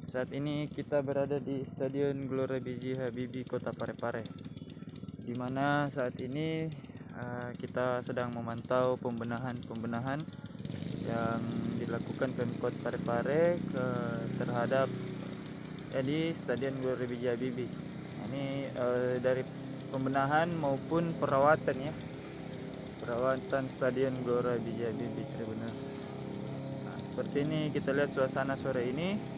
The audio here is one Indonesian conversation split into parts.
Saat ini kita berada di Stadion Gelora B.J. Habibie, Kota Parepare, di mana saat ini kita sedang memantau pembenahan yang dilakukan Pemkot Parepare terhadap di Stadion Gelora B.J. Habibie. Ini dari pembenahan maupun perawatan Stadion Gelora B.J. Habibie, Tribuners. Seperti ini kita lihat suasana sore ini.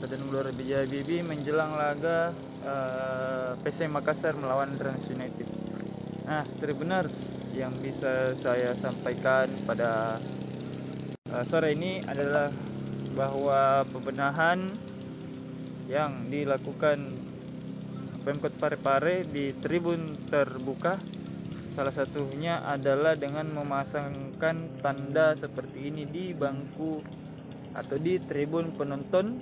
Stadion Gelora B.J. Habibie menjelang laga PC Makassar melawan Trans United. Nah, Tribuners, yang bisa saya sampaikan pada sore ini adalah bahwa pembenahan yang dilakukan Pemkot Parepare di tribun terbuka, salah satunya adalah dengan memasangkan tanda seperti ini di bangku atau di tribun penonton,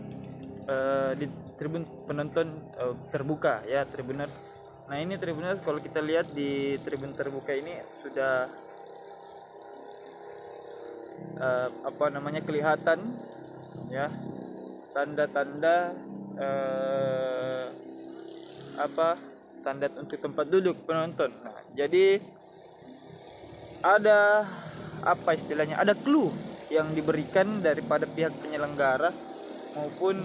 terbuka ya, Tribuners. Nah, ini Tribuners, kalau kita lihat di tribun terbuka ini sudah kelihatan ya tanda-tanda tanda untuk tempat duduk penonton. Nah, jadi ada ada clue yang diberikan daripada pihak penyelenggara maupun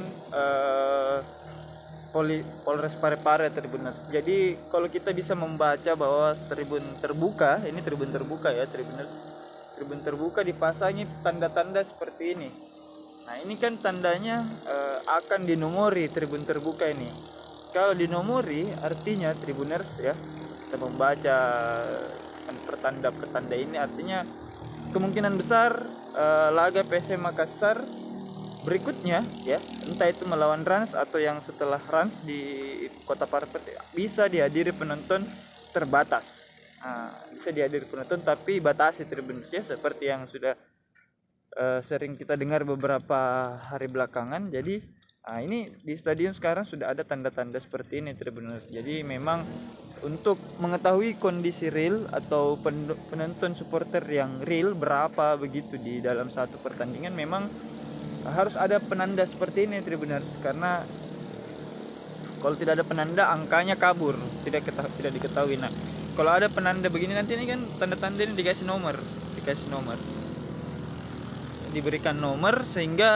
Polres Parepare, Tribuners. Jadi kalau kita bisa membaca bahwa tribun terbuka ya, Tribuners, tribun terbuka dipasangi tanda-tanda seperti ini. Nah, ini kan tandanya akan dinomori tribun terbuka ini. Kalau dinomori artinya, Tribuners ya, kita membaca pertanda ini artinya kemungkinan besar laga PC Makassar berikutnya ya, entah itu melawan Rans atau yang setelah Rans di Kota Parepare, bisa dihadiri penonton terbatas. Bisa dihadiri penonton tapi batasi Tribuners ya, seperti yang sudah sering kita dengar beberapa hari belakangan. Jadi ini di stadion sekarang sudah ada tanda-tanda seperti ini, Tribuners. Jadi memang untuk mengetahui kondisi real atau penonton supporter yang real berapa begitu di dalam satu pertandingan, memang harus ada penanda seperti ini, Tribuners, karena kalau tidak ada penanda angkanya kabur, tidak diketahui. Nah, kalau ada penanda begini nanti ini kan tanda-tanda ini dikasih nomor, diberikan nomor sehingga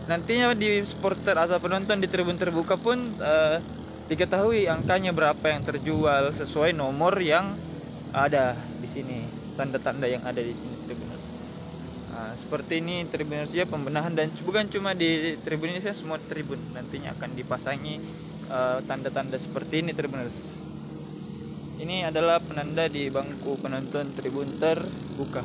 nantinya di supporter atau penonton di tribun terbuka pun diketahui angkanya berapa yang terjual sesuai nomor yang ada di sini, tanda-tanda yang ada di sini, Tribuners. Seperti ini, Tribuners ya, pembenahan, dan bukan cuma di tribun ini saja, semua tribun nantinya akan dipasangi tanda-tanda seperti ini, Tribuners. Ini adalah penanda di bangku penonton tribun terbuka.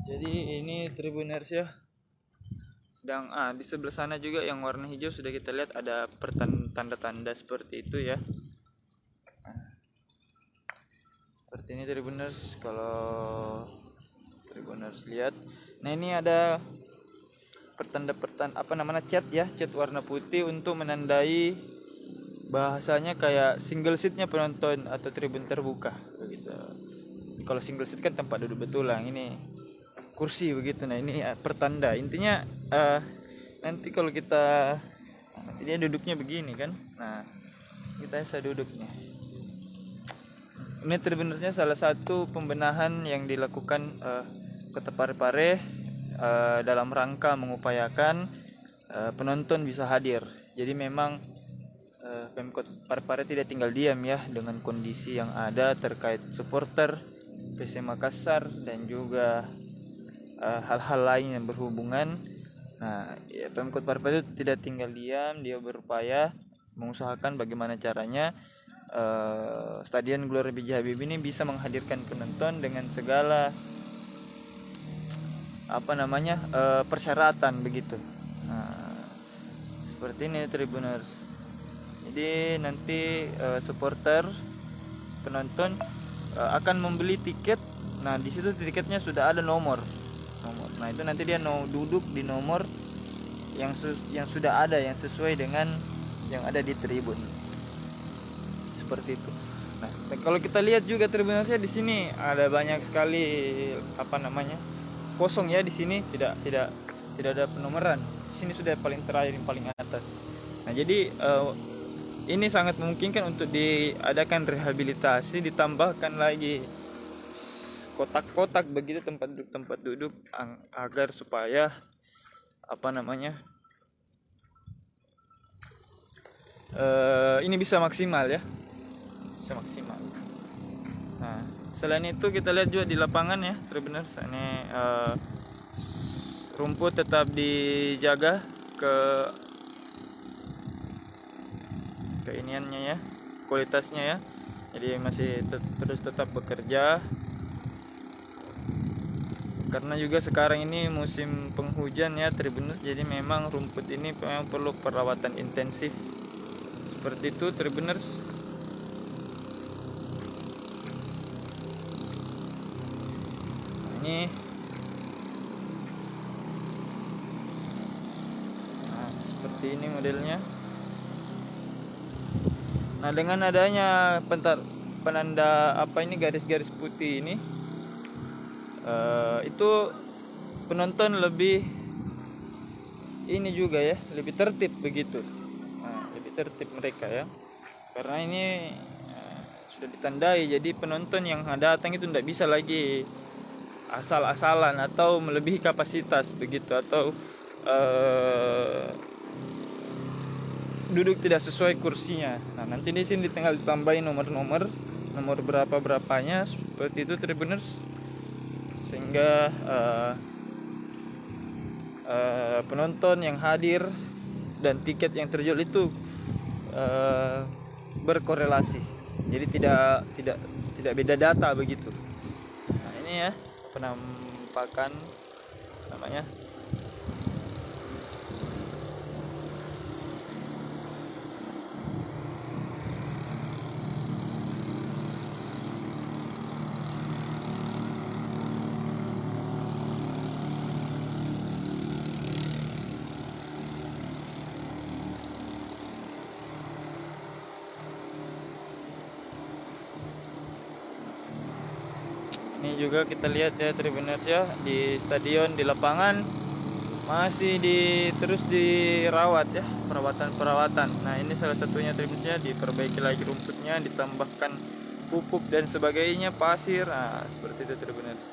Jadi ini Tribuners ya. Sedang di sebelah sana juga yang warna hijau sudah kita lihat ada tanda-tanda seperti itu ya. Seperti ini, Tribuners, kalau Tribuners lihat. Nah, ini ada cat warna putih untuk menandai, bahasanya kayak single seatnya penonton atau tribun terbuka begitu. Kalau single seat kan tempat duduk betulan, ini kursi begitu. Nah, ini pertanda intinya nanti kalau kita nanti dia duduknya begini kan. Nah, kita bisa duduknya. Ini Tribunersnya salah satu pembenahan yang dilakukan Kota Parepare dalam rangka mengupayakan penonton bisa hadir. Jadi memang Pemkot Parepare tidak tinggal diam ya dengan kondisi yang ada terkait supporter PC Makassar dan juga hal-hal lain yang berhubungan. Nah, ya, Pemkot Parepare itu tidak tinggal diam, dia berupaya mengusahakan bagaimana caranya Stadion Gelora B.J. Habibie ini bisa menghadirkan penonton dengan segala persyaratan begitu. Nah, seperti ini, Tribuners. Jadi nanti supporter penonton akan membeli tiket. Nah, di situ tiketnya sudah ada nomor. nomor. Nah itu nanti dia duduk di nomor yang sudah ada, yang sesuai dengan yang ada di tribun, seperti itu. Nah kalau kita lihat juga tribunnya di sini ada banyak sekali kosong ya. Di sini tidak ada penomoran. Di sini sudah paling terakhir, yang paling atas. Nah jadi ini sangat memungkinkan untuk diadakan rehabilitasi, ditambahkan lagi kotak-kotak begitu, tempat duduk agar supaya ini bisa maksimal ya, bisa maksimal. Nah selain itu kita lihat juga di lapangan ya Tribuners, ini rumput tetap dijaga keiniannya ya, kualitasnya ya. Jadi masih terus tetap bekerja, karena juga sekarang ini musim penghujan ya Tribuners. Jadi memang rumput ini memang perlu perawatan intensif, seperti itu Tribuners. Ini seperti ini modelnya. Nah dengan adanya penanda garis-garis putih ini, itu penonton lebih ini juga ya, lebih tertib begitu. Nah, lebih tertib mereka ya, karena ini sudah ditandai. Jadi penonton yang datang itu tidak bisa lagi asal-asalan atau melebihi kapasitas begitu, atau duduk tidak sesuai kursinya. Nah nanti di sini tinggal ditambahin nomor berapanya seperti itu Tribuners, sehingga penonton yang hadir dan tiket yang terjual itu berkorelasi. Jadi tidak beda data begitu. Nah ini ya penampakan namanya. Ini juga kita lihat ya Tribuners ya, di stadion, di lapangan masih terus dirawat ya, perawatan. Nah ini salah satunya Tribuners ya, diperbaiki lagi rumputnya, ditambahkan pupuk dan sebagainya, pasir. Nah seperti itu Tribuners.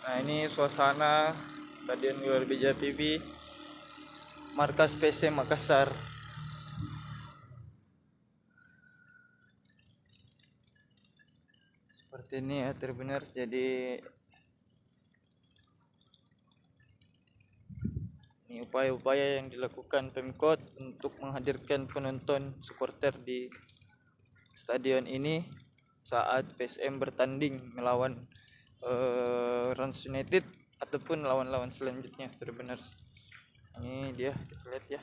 Nah ini suasana Stadion GWRB Japibi, markas PSM Makassar. Seperti ini ya Tribuners. Jadi ini upaya-upaya yang dilakukan Pemkot untuk menghadirkan penonton supporter di stadion ini saat PSM bertanding melawan Rans United ataupun lawan-lawan selanjutnya Tribuners. Ini dia, kita lihat ya.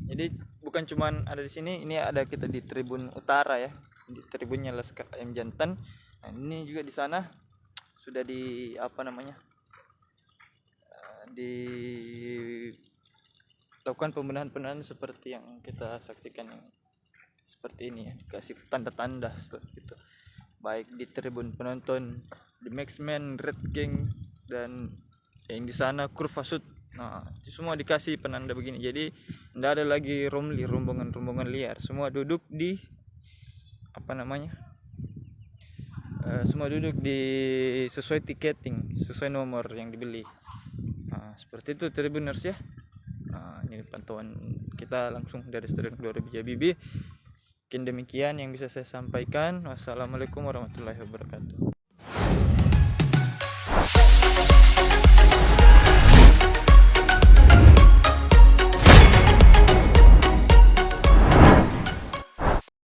Jadi bukan cuman ada di sini, ini ada kita di tribun utara ya, di tribunnya Laskar AM Jantan. Nah ini juga di sana sudah dilakukan pembenahan seperti yang kita saksikan, yang seperti ini ya, dikasih tanda-tanda seperti itu, baik di tribun penonton, di Maxman, Red King, dan yang di sana Kurva Sud. Nah itu semua dikasih penanda begini. Jadi tidak ada lagi rombongan liar, semua duduk di semua duduk di sesuai tiketing, sesuai nomor yang dibeli. Nah seperti itu Tribuners ya. Nah, ini pantauan kita langsung dari Stadion Gelora B.J. Habibie. Mungkin demikian yang bisa saya sampaikan. Wassalamualaikum warahmatullahi wabarakatuh.